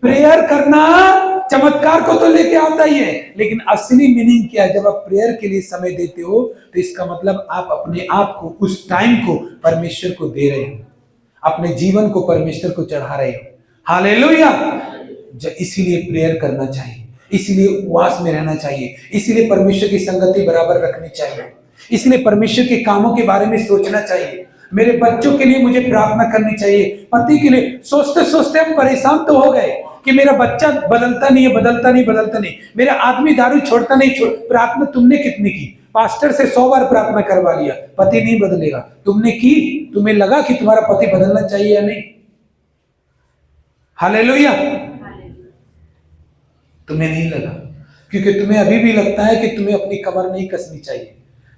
प्रेयर करना चमत्कार को तो लेके आता ही है, लेकिन असली मीनिंग क्या है? जब आप प्रेयर के लिए समय देते हो तो इसका मतलब आप अपने आप को, उस टाइम को परमेश्वर को दे रहे हो, अपने जीवन को परमेश्वर को चढ़ा रहे हो। हालेलुया। इसीलिए प्रेयर करना चाहिए, इसीलिए उपवास में रहना चाहिए, इसीलिए परमेश्वर की संगति बराबर रखनी चाहिए, इसलिए परमेश्वर के कामों के बारे में सोचना चाहिए। मेरे बच्चों के लिए मुझे प्रार्थना करनी चाहिए, पति के लिए। सोचते सोचते हम परेशान तो हो गए कि मेरा बच्चा बदलता नहीं है, बदलता नहीं, मेरा आदमी दारू छोड़ता नहीं। प्रार्थना तुमने कितनी की? पास्टर से 100 बार प्रार्थना करवा लिया, पति नहीं बदलेगा। तुमने की? तुम्हें लगा कि तुम्हारा पति बदलना चाहिए या नहीं? हालेलुया। तुम्हें नहीं लगा, क्योंकि तुम्हें अभी भी लगता है कि तुम्हें अपनी कमर नहीं कसनी चाहिए।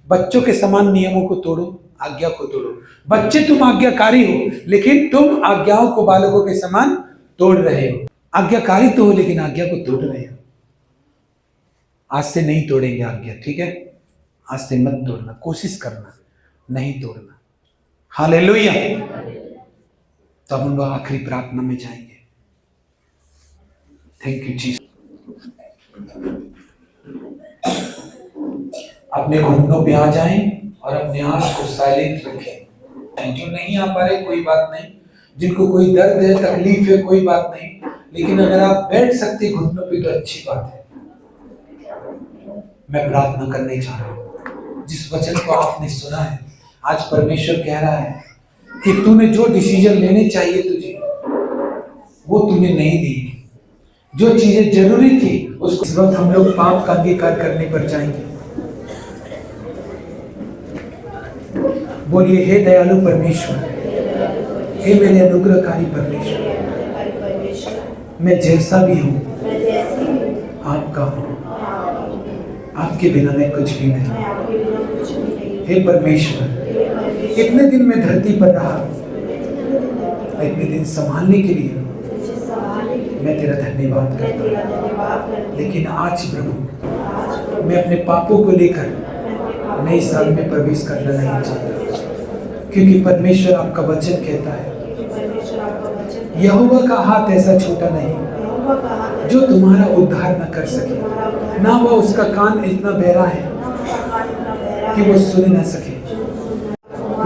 बच्चों के समान नियमों को तोड़ो, आज्ञा को तोड़ो। बच्चे तुम आज्ञाकारी हो, लेकिन तुम आज्ञाओं को बालकों के समान तोड़ रहे हो। आज्ञाकारी तो हो, लेकिन आज्ञा को तोड़ रहे हो। आज से नहीं तोड़ेंगे आज्ञा, ठीक है? आज से मत तोड़ना, कोशिश करना नहीं तोड़ना। हालेलुया। तो हम लोग आखिरी प्रार्थना में जाएंगे। Thank you Jesus. अपने घुटनों पे आ जाएं और अपने आंख को साइलेंट रखें। जो नहीं आ पा रहे कोई बात नहीं, जिनको कोई दर्द है, तकलीफ है, कोई बात नहीं, लेकिन अगर आप बैठ सकते घुटनों पे तो अच्छी बात है। मैं प्रार्थना करने जा रहा हूँ। जिस वचन को आपने सुना है, आज परमेश्वर कह रहा है कि तूने जो डिसीजन लेने चाहिए तुझे, वो तूने नहीं दी। जो चीजें जरूरी थी उसको, इस वक्त हम लोग पाप का अंगीकार करने पर जाएंगे। बोलिए, हे दयालु परमेश्वर, हे मेरे अनुग्रहकारी परमेश्वर, मैं जैसा भी हूँ मैं जैसी हूँ आपका हूँ, मैं आपकी हूँ, आपके बिना मैं कुछ भी नहीं। मैं आपके बिना कुछ भी नहीं। हे परमेश्वर, हे परमेश्वर, इतने दिन मैं धरती पर रहा, मैं इतने दिन संभालने के लिए तुझे संभालने के लिए मैं तेरा धन्यवाद मैं करता तेरा हूँ। धन्यवाद करती हूँ। लेकिन आज प्रभु, आज प्रभु, मैं अपने पापों को लेकर मैं अपने पापों नए को साल में लेकर प्रवेश करना नहीं साल में चाहता, प्रवेश करती क्योंकि परमेश्वर आपका वचन कहता है, हूँ। क्योंकि परमेश्वर आपका वचन यहोवा का हाथ ऐसा छोटा नहीं यहोवा का हाथ है जो तुम्हारा उद्धार न कर सके, तुम्हारा उद्धार ना वह उसका कान इतना बहरा है ना उसका कान इतना बहरा कि है वो सुन न सके। जो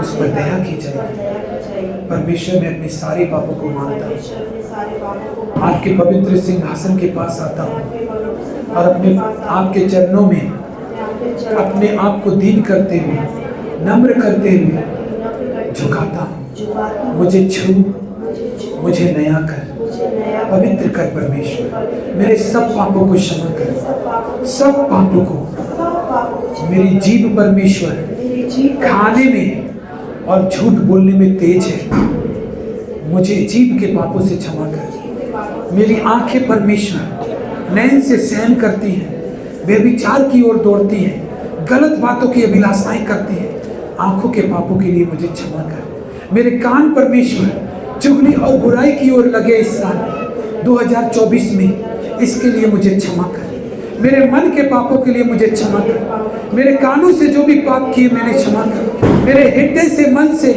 उस पर दया की जाएगी। दया की जाएगी। परमेश्वर, मैं अपने सारे पापों को मानता हूँ, परमेश्वर अपने सारे पापों को माफ आपके पवित्र सिंहासन के पास आता हूँ आपके पवित्र सिंहासन और अपने के पास आपके चरणों में मैं आपके चरणों अपने आप को दीन करते हुए, नम्र करते हुए नम्र करके झुकाता हूँ। झुकाता हूँ। मुझे छू, मुझे छू, मुझे नया कर, मुझे नया पवित्र कर परमेश्वर। मेरे सब पापों को क्षमा कर, सब पापों सब पापों को। सब पापों को मेरी जीभ परमेश्वर मेरी जीभ खाने में और झूठ बोलने में तेज है, मुझे जीभ के पापों से क्षमा कर। मेरी आंखें परमेश्वर नैन से सहन करती हैं, व्यभिचार की ओर दौड़ती हैं, गलत बातों की अभिलाषाएं करती हैं, आंखों के पापों के लिए मुझे क्षमा कर। मेरे कान परमेश्वर चुगली और बुराई की ओर लगे इस साल 2024 में, इसके लिए मुझे क्षमा कर। मेरे मन के पापों के लिए मुझे क्षमा कर। मेरे कानों से जो भी पाप किए मैंने क्षमा कर। मेरे हृदय से, मन से,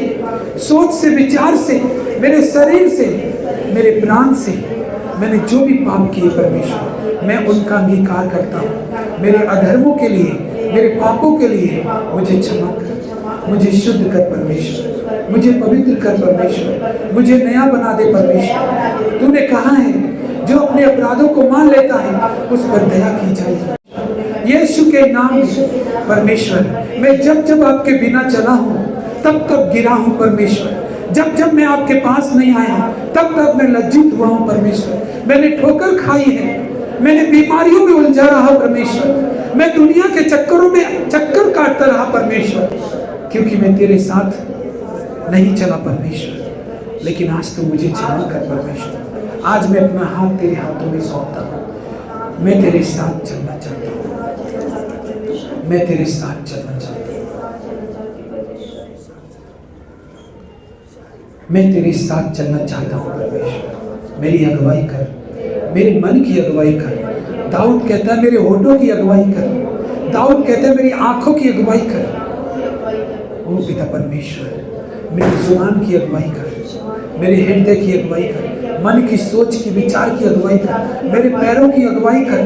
सोच से, विचार से, मेरे शरीर से, मेरे प्राण से मैंने जो भी पाप किए परमेश्वर, मैं उनका अंगीकार करता हूँ। मेरे अधर्मों के लिए, मेरे पापों के लिए मुझे क्षमा कर। मुझे शुद्ध कर परमेश्वर, मुझे पवित्र कर परमेश्वर, मुझे नया बना दे परमेश्वर। तूने कहा है जो अपने अपराधों को मान लेता है उस पर दया की जाएगी। यीशु के नाम में परमेश्वर, मैं जब जब आपके बिना चला हूँ तब तब गिरा हूँ परमेश्वर। जब जब मैं आपके पास नहीं आया तब तब मैं लज्जित हुआ हूँ परमेश्वर। मैंने ठोकर खाई है, मैंने बीमारियों में उलझा रहा परमेश्वर, मैं दुनिया के चक्करों में चक्कर काटता रहा परमेश्वर, क्योंकि मैं तेरे साथ नहीं चला परमेश्वर। लेकिन आज तो मुझे क्षमा कर परमेश्वर। आज मैं अपना हाथ तेरे हाथों में सौंपता हूँ। मैं तेरे साथ चलना चाहता हूँ, मैं तेरे साथ चलना चाहता हूँ, मैं तेरे साथ चलना चाहता हूँ परमेश्वर। मेरी अगुवाई कर, मेरे मन की अगुवाई कर। दाऊद कहता है मेरे होठों की अगुवाई कर। दाऊद कहता है मेरी आंखों की अगुवाई कर। ओ पिता परमेश्वर, मेरी जुबान की अगुवाई कर, मेरे हृदय की अगुवाई कर, मन की सोच की विचार की अगुवाई कर, मेरे पैरों की अगुवाई कर।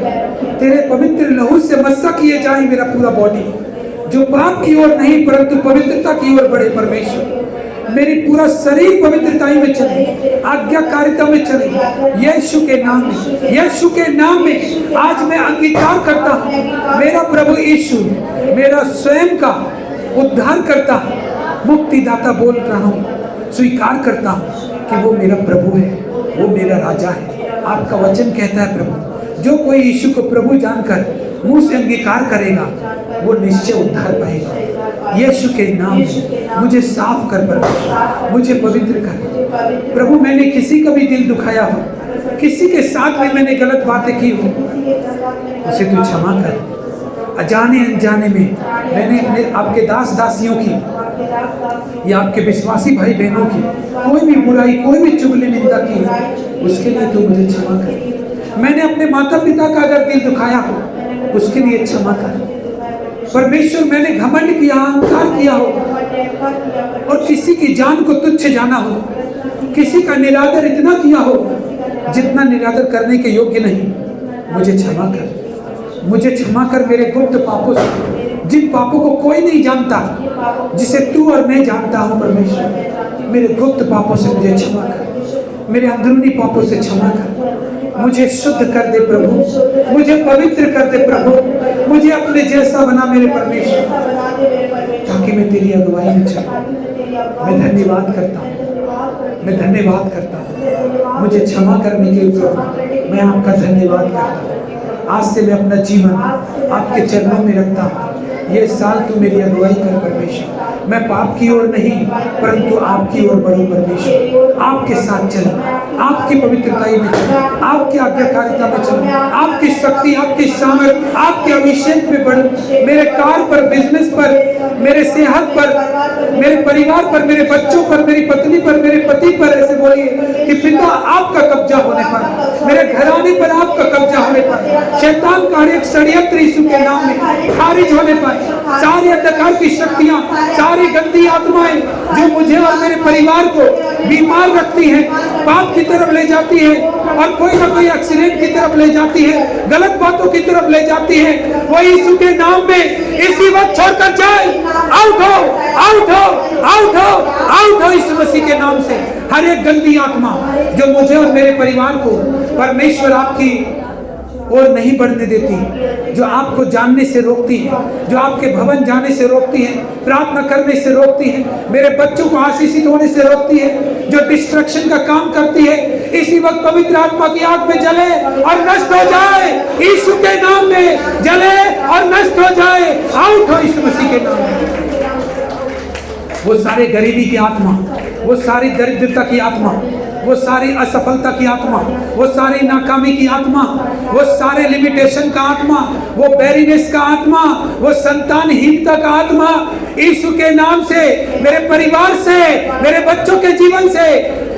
तेरे पवित्र लहू से मस्सा किए जाए मेरा पूरा बॉडी, जो पाप की ओर नहीं परंतु पवित्रता की ओर बढ़े परमेश्वर। मेरी पूरा शरीर पवित्रताई में चले, आज्ञाकारिता में चले। यीशु के नाम में, यीशु के नाम में आज मैं अंगीकार करता हूँ, मेरा प्रभु यीशु मेरा स्वयं का उद्धार करता, मुक्तिदाता बोल रहा हूँ। स्वीकार करता हूँ कि वो मेरा प्रभु है, वो मेरा राजा है। आपका वचन कहता है प्रभु, जो कोई यीशु को प्रभु जानकर मुंह से अंगीकार करेगा वो निश्चय उद्धार पाएगा। यीशु के नाम में मुझे साफ कर परमेश्वर, मुझे पवित्र कर प्रभु। मैंने किसी का भी दिल दुखाया हो, किसी के साथ में मैंने गलत बातें की हो, उसे तू क्षमा कर। अजाने अनजाने में मैंने अपने आपके दास दासियों की या आपके विश्वासी भाई बहनों की कोई भी बुराई, कोई भी चुगली निंदा की, उसके लिए तू मुझे क्षमा कर। मैंने अपने माता पिता का अगर दिल दुखाया हो, उसके लिए क्षमा कर परमेश्वर। मैंने घमंड किया, अहंकार किया हो और किसी की जान को तुच्छ जाना हो, किसी का निरादर इतना किया हो जितना निरादर करने के योग्य नहीं, मुझे क्षमा कर। मुझे क्षमा कर मेरे गुप्त पापों से, जिन पापों को कोई नहीं जानता, जिसे तू और मैं जानता हूँ परमेश्वर। मेरे गुप्त पापों से मुझे क्षमा कर, मेरे अंदरूनी पापों से क्षमा कर। मुझे शुद्ध कर दे प्रभु, मुझे पवित्र कर दे प्रभु, मुझे अपने जैसा बना मेरे परमेश्वर, ताकि मैं तेरी अगुवाई में चलूं। मैं धन्यवाद करता हूँ, मैं धन्यवाद करता हूँ। मुझे क्षमा करने के लिए मैं आपका धन्यवाद करता हूँ। आज से मैं अपना जीवन आपके चरणों में रखता हूँ। ये साल तू मेरी अगुवाई कर परमेश्वर, मैं पाप की ओर नहीं परंतु आपकी ओर बढ़ूं परमेश्वर, आपके साथ चलूं, आपकी पवित्रताई में चलूं, आपकी आज्ञाकारिता में चलूं, आपकी शक्ति, आपकी सामर्थ, आपके अभिषेक में बढ़ूं। मेरे कार पर, बिजनेस पर, मेरे सेहत पर, मेरे परिवार पर, मेरे बच्चों पर, मेरी पत्नी पर, मेरे पति पर ऐसे बोलिए कि पिता आपका कब्जा होने पर, मेरे घराने पर आपका कब्जा होने पर, शैतान का हर एक षड्यंत्र यीशु के नाम में खारिज होने पाए। सारी अंधकार की शक्तियां, सारी गंदी आत्माएं जो मुझे और मेरे परिवार को बीमार रखती हैं, पाप की तरफ ले जाती है और कोई ना कोई एक्सीडेंट की तरफ ले जाती है, गलत बातों की तरफ ले जाती है, वो यीशु के नाम में इसी वक्त छोड़कर जाए। आउट हो, आउट हो, आउट हो, आउट हो यीशु मसीह के नाम से। हर एक गंदी आत्मा जो मुझे और मेरे परिवार को परमेश्वर आपकी और नहीं बढ़ने देती, जो आपको जानने से रोकती है, जो आपके भवन जाने से रोकती है, प्रार्थना करने से रोकती है, मेरे बच्चों को आशीषित होने से रोकती है, जो डिस्ट्रक्शन का काम करती है, इसी वक्त पवित्र आत्मा की आग में जले और नष्ट हो जाए। यीशु के नाम में जले और नष्ट हो जाए। आउट हो यीशु मसीह के नाम में। वो सारे गरीबी की आत्मा, वो सारी दरिद्रता की आत्मा, वो सारी असफलता की आत्मा, वो सारी नाकामी की आत्मा, वो सारे लिमिटेशन का आत्मा, वो बैरीनेस का आत्मा, वो संतानहीनता का आत्मा, यीशु के नाम से मेरे परिवार से, मेरे बच्चों के जीवन से,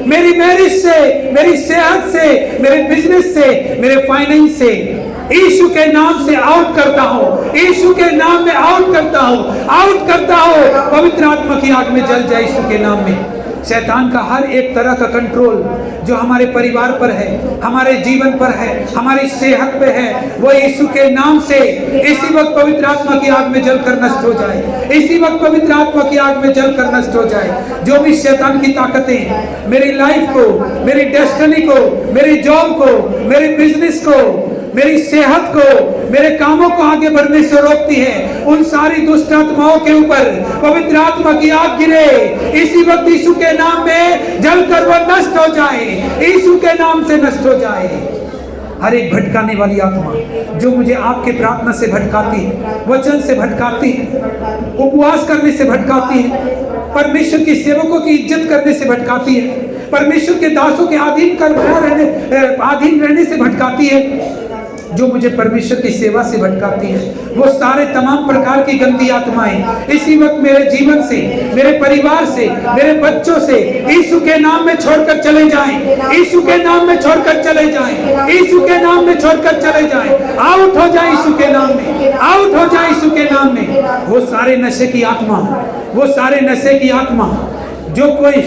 मेरी मैरिज से, मेरी सेहत से, मेरे बिजनेस से, मेरे फाइनेंस से, यीशु के नाम से आउट करता हूँ। यीशु के नाम में आउट करता हूँ, आउट करता हूँ। पवित्र आत्मा की आग में जल जाए यीशु के नाम में। शैतान का हर एक तरह का कंट्रोल जो हमारे परिवार पर है, हमारे जीवन पर है, हमारी सेहत पे है, वो यीशु के नाम से इसी वक्त पवित्र आत्मा की आग में जलकर नष्ट हो जाए। इसी वक्त पवित्र आत्मा की आग में जलकर नष्ट हो जाए। जो भी शैतान की ताकतें मेरी लाइफ को, मेरी डेस्टिनी को, मेरी जॉब को, मेरे बिजनेस को, मेरी सेहत को, मेरे कामों को आगे बढ़ने से रोकती है, उन सारी दुष्ट आत्माओं के ऊपर पवित्र आत्मा की आग गिरे। इसी वक्त यीशु के नाम में जलकर वो नष्ट हो जाए। यीशु के नाम से नष्ट हो जाए। हर एक भटकाने वाली आत्मा जो मुझे आपके प्रार्थना से भटकाती है, वचन से भटकाती है, उपवास करने से भटकाती है, परमेश्वर के सेवकों की इज्जत करने से भटकाती है, परमेश्वर के दासों के अधीन रहने से भटकाती है, जो मुझे परमेश्वर की सेवा से भटकाती है, वो सारे तमाम प्रकार की गंदी आत्माएं इसी वक्त मेरे जीवन से, मेरे परिवार से, मेरे बच्चों से यीशु के नाम में छोड़कर चले जाएं। यीशु के नाम में छोड़कर चले जाएं। यीशु के नाम में छोड़कर चले जाएं। आउट हो जाए यीशु के नाम में, आउट हो जाए यीशु के नाम में। वो सारे नशे की आत्मा, वो सारे नशे की आत्मा, जो कोई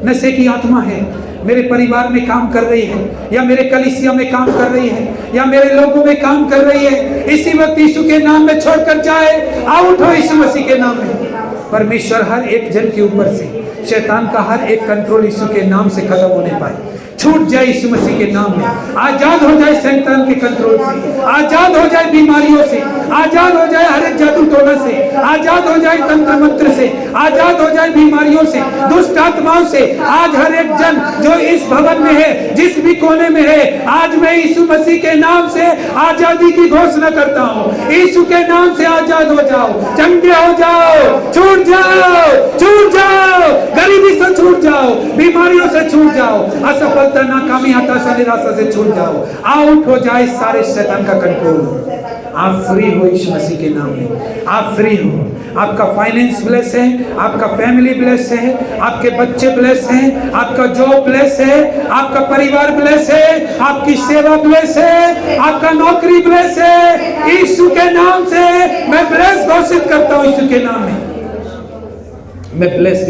नशे की आत्मा है मेरे परिवार में काम कर रही है, या मेरे कलीसिया में काम कर रही है, या मेरे लोगों में काम कर रही है, इसी वक्त यीशु के नाम में छोड़कर जाए। आउट हो यीशु मसीह के नाम में। परमेश्वर हर एक जन के ऊपर से शैतान का हर एक कंट्रोल यीशु के नाम से खत्म होने पाए, छूट जाए यीशु मसीह के नाम में। आजाद हो जाए शैतान के कंट्रोल से, आजाद हो जाए बीमारियों से, आजाद हो जाए हर एक जादू टोना से, आजाद हो जाए तंत्र मंत्र से, आजाद हो जाए बीमारियों से, दुष्ट आत्माओं से। आज हर एक जन जो इस भवन में है, जिस भी कोने में है, आज मैं यीशु मसीह के नाम से आजादी की घोषणा करता हूँ। यीशु के नाम से आजाद हो जाओ, चंगे हो जाओ, छूट जाओ, छूट जाओ, गरीबी से छूट जाओ, बीमारियों से छूट जाओ, असफलता, नाकामी, हताशा, निराशा से छूट जाओ। आउट हो जाए सारे शैतान का कंट्रोल। आप फ्री हो यीशु मसीह के नाम में, आप फ्री हो। आपका फाइनेंस ब्लेस है, आपका फैमिली ब्लेस है, आपके बच्चे ब्लेस हैं, आपका जॉब ब्लेस है, आपका परिवार ब्लेस है, आपकी सेवा ब्लेस है, आपका नौकरी ब्लेस है। यीशु के नाम से मैं ब्लेस घोषित करता हूँ। यीशु के नाम में मैं ब्लेस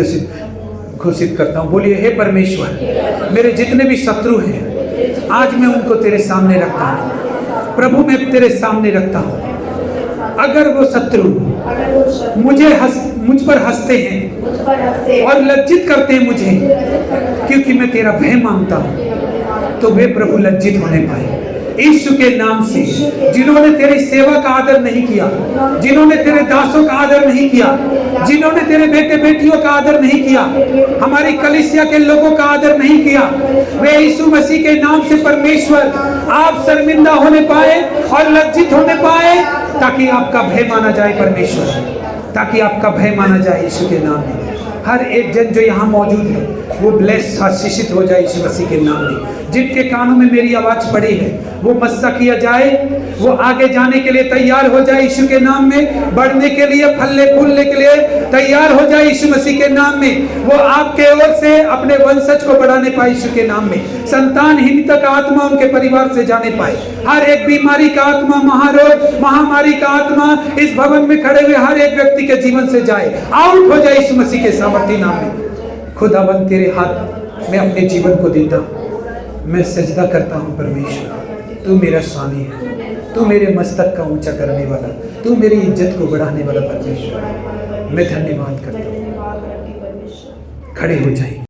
घोषित करता हूँ। बोलिए, हे परमेश्वर, मेरे जितने भी शत्रु हैं आज मैं उनको तेरे सामने रखता हूँ। प्रभु मैं तेरे सामने रखता हूँ। अगर वो शत्रु मुझ पर हंसते हैं और लज्जित करते हैं मुझे, क्योंकि मैं तेरा भय मानता हूँ, तो वे प्रभु लज्जित होने पाए। यीशु के नाम से जिन्होंने तेरी सेवा का आदर नहीं किया, जिन्होंने तेरे दासों का आदर नहीं किया, जिन्होंने तेरे बेटे बेटियों का आदर नहीं किया, हमारी कलीसिया के लोगों का आदर नहीं किया, वे यीशु मसीह के नाम से परमेश्वर आप शर्मिंदा होने पाए और लज्जित होने पाए, ताकि आपका भय माना जाए। परमेश्वर ताकि आपका भय माना जाए यीशु के नाम में। हर एक जन जो यहाँ मौजूद है वो ब्लेस आशीषित हो जाए यीशु मसीह के नाम में। जिनके कानों में मेरी आवाज़ पड़ी है वो मस्सा किया जाए, वो आगे जाने के लिए तैयार हो जाए यीशु के नाम में, बढ़ने के लिए, फलने फूलने के लिए तैयार हो जाए यीशु मसीह के नाम में। वो आपके ओर से अपने वंशज को बढ़ाने पाए यीशु के नाम में। संतानहीनता का आत्मा उनके परिवार से जाने पाए। हर एक बीमारी का आत्मा, महारोग, महामारी का आत्मा इस भवन में खड़े हुए हर एक व्यक्ति के जीवन से जाए, आउट हो जाए यीशु मसीह के सामर्थ्य नाम में। खुदावंद तेरे हाथ में अपने जीवन को देता हूं, मैं सजदा करता हूं परमेश्वर। तू मेरा स्वामी है, तू मेरे मस्तक का ऊंचा करने वाला, तू मेरी इज्जत को बढ़ाने वाला परमेश्वर। मैं धन्यवाद करता हूं। खड़े हो जाइए।